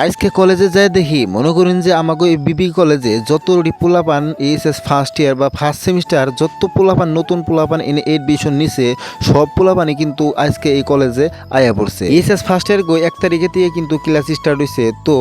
আজকে কলেজে যাই দেখি মনে করেন যে আমাকে এই বিবি কলেজে যত পোলাপান এইচএস ফার্স্ট ইয়ার বা ফার্স্ট সেমিস্টার যত পোলাপান নতুন পোলাপান এনে এডমিশন নিছে সব পোলাপানই কিন্তু আজকে এই কলেজে আয়া পড়ছে। এইচএস ফার্স্ট ইয়ার গো 1 তারিখে দিয়ে কিন্তু ক্লাস স্টার্ট হয়েছে, তো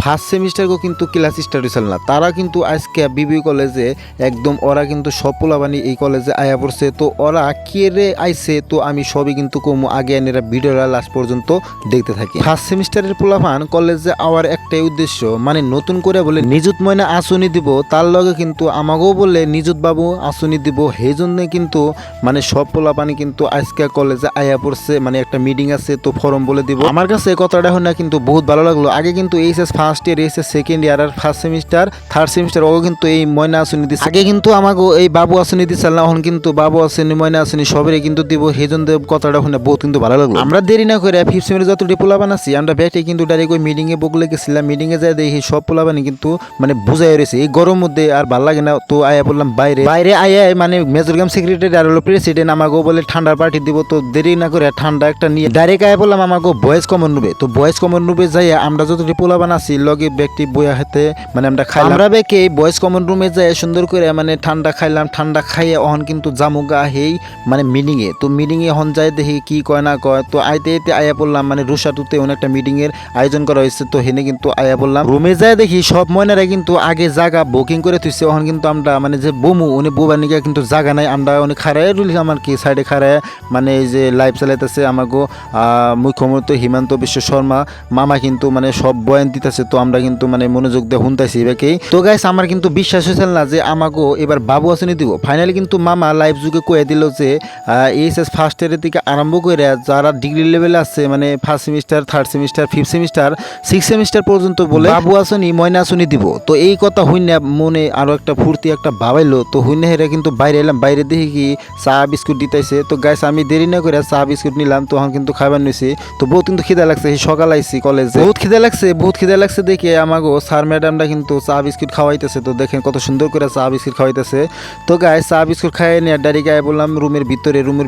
ফার্স্ট সেমিস্টারকেও কিন্তু ক্লাস স্টার্ট হয়েছিল না, তারা কিন্তু আজকে বিবি কলেজে একদম ওরা কিন্তু সব পোলাপানি এই কলেজে আয়া পড়ছে। তো ওরা কে রে আইছে তো আমি সবই কিন্তু কমু, আগে এরা ভিডিওটা লাস্ট পর্যন্ত দেখতে থাকি। ফার্স্ট সেমিস্টারের পোলাপান কলেজে আওয়ার একটাই উদ্দেশ্য, মানে নতুন করে বলে নিযুত ময়না আসনি দিব, তার লগে কিন্তু আমাকেও বলে নিযুত বাবু আসনি দিব, সেই জন্য কিন্তু মানে সব পোলাপানি কিন্তু আজকে কলেজে আয়া পড়ছে, মানে একটা মিটিং আছে তো ফর্ম বলে দিব। আমার কাছে কথাটা হয় না কিন্তু বহুত ভালো লাগলো। আগে কিন্তু HS first year HS second year আর ফার্স্ট সেমিস্টার থার্ড সেমিস্টার ও কিন্তু এই ময়না আসনি দিচ্ছে। আগে কিন্তু আমাকে এই বাবু আসনি দিচ্ছিল না, এখন কিন্তু বাবু আসনি ময়না আসনি সবেরই কিন্তু দিব, সেই জন্য কথাটা হয় না বহুত কিন্তু ভালো লাগলো। আমরা দেরি না করে ফিফথ সেমিস্টার যতটি পোলাপান আছি আমরা ব্যাটে কিন্তু ডাইরেক্ট ওই মিটিংয়ে বকলে গেছিলাম। মিটিংয়ে যাই দেখি সব পোলাপানি কিন্তু মানে বুঝাই রয়েছে এই গরম মধ্যে আর ভাল লাগে না, তো আয়া বললাম বাইরে বাইরে আয়া মানে মেজরগ্রাম সেক্রেটারি আর হলো প্রেসিডেন্ট আমাকে বলে ঠান্ডার পার্টি দিব, তো দেরি না করে ঠান্ডা একটা নিয়ে ডাইরেক্ট আয়া বললাম আমাকে বয়েজ কমন রুমে। তো বয়েজ কমন রুমে যাই আমরা যতটি পোলাপান আছি লগে ব্যক্তি বইয়া হাতে মানে আমরা খাই, আমরা বেকে বয়েজ কমন রুমে যাই সুন্দর করে মানে ঠান্ডা খাইলাম। ঠান্ডা খাইয়ে অহন কিন্তু জামুগা হেই মানে মিটিংয়ে, তো মিটিংয়ে হন যায় দেখি কি কয় না কয়, তো আইতে আইতে আয়া বললাম মানে রুসাটুতে অনেক একটা মিটিং এর আয়োজন করা হয়েছে, তো হেনে কিন্তু আয়া বললাম রুমে যায় দেখি সব ময়নারা কিন্তু আগে জায়গা বুকিং করে থুইছে। ওখানে কিন্তু আমরা মানে যে বমু উনি বোবার নিকে কিন্তু জায়গা নাই, আমরা উনি খাড়ায় রইলাম আর কি সাইডে খাড়ায়, মানে এই যে লাইভ চালাইতেছে আমাকে মুখ্যমন্ত্রী হিমন্ত বিশ্ব শর্মা মামা কিন্তু মানে সব বয়ান দিতেছে, তো আমরা কিন্তু মানে মনোযোগ দিয়ে শুনতেছি এবাকেই। তো গাইস আমার কিন্তু বিশ্বাস হয়েছিল না যে আমাকে এবার বাবু আসনি দিব, ফাইনালি কিন্তু মামা লাইভ যুগে কয়ে দিল যে এইচএস ফার্স্ট ইয়ারের থেকে আরম্ভ করে যারা ডিগ্রি লেভেলে আছে মানে first semester third semester fifth semester six semester পর্যন্ত বলে বাবু আসনি ময়না আসনি দিব। তো এই কথা হইনা মনে আরো একটা ফুর্তি একটা ভাবাইলো, তো হইনা হেরা কিন্তু বাইরে এলাম, বাইরে দেখি কি চা বিস্কুট দিতেছে। তো গাইস আমি দেরি না করে চা বিস্কুট নিলাম, তখন কিন্তু খাবার নিয়েছি। তো বহুত কিন্তু খিদা লাগছে, সকাল আইসি কলেজে বহুত খিদা লাগছে দেখে আমাকে স্যার ম্যাডামরা কিন্তু চা বিস্কুট খাওয়াইতেছে। তো দেখেন কত সুন্দর করে চা বিস্কুট খাওয়াইতেছে। তো গাইস চা বিস্কুট খাইয়ে নিয়ে ডাইরেক্ট গায়ে বললাম রুমের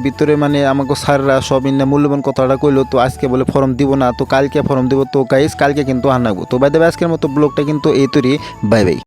ভিতরে মানে আমাকে স্যাররা সব ইন্না মূল্যবান কথাটা কইলো, তো আজকে বলে ফর্ম দিব না, তো কালকে ফর্ম দিব। তো গাইস কালকে কিন্তু আনাবো। তো বাই দ্য ওয়ে আজকের মতো ব্লগটা কিন্তু এই তৈরি, বাই বাই।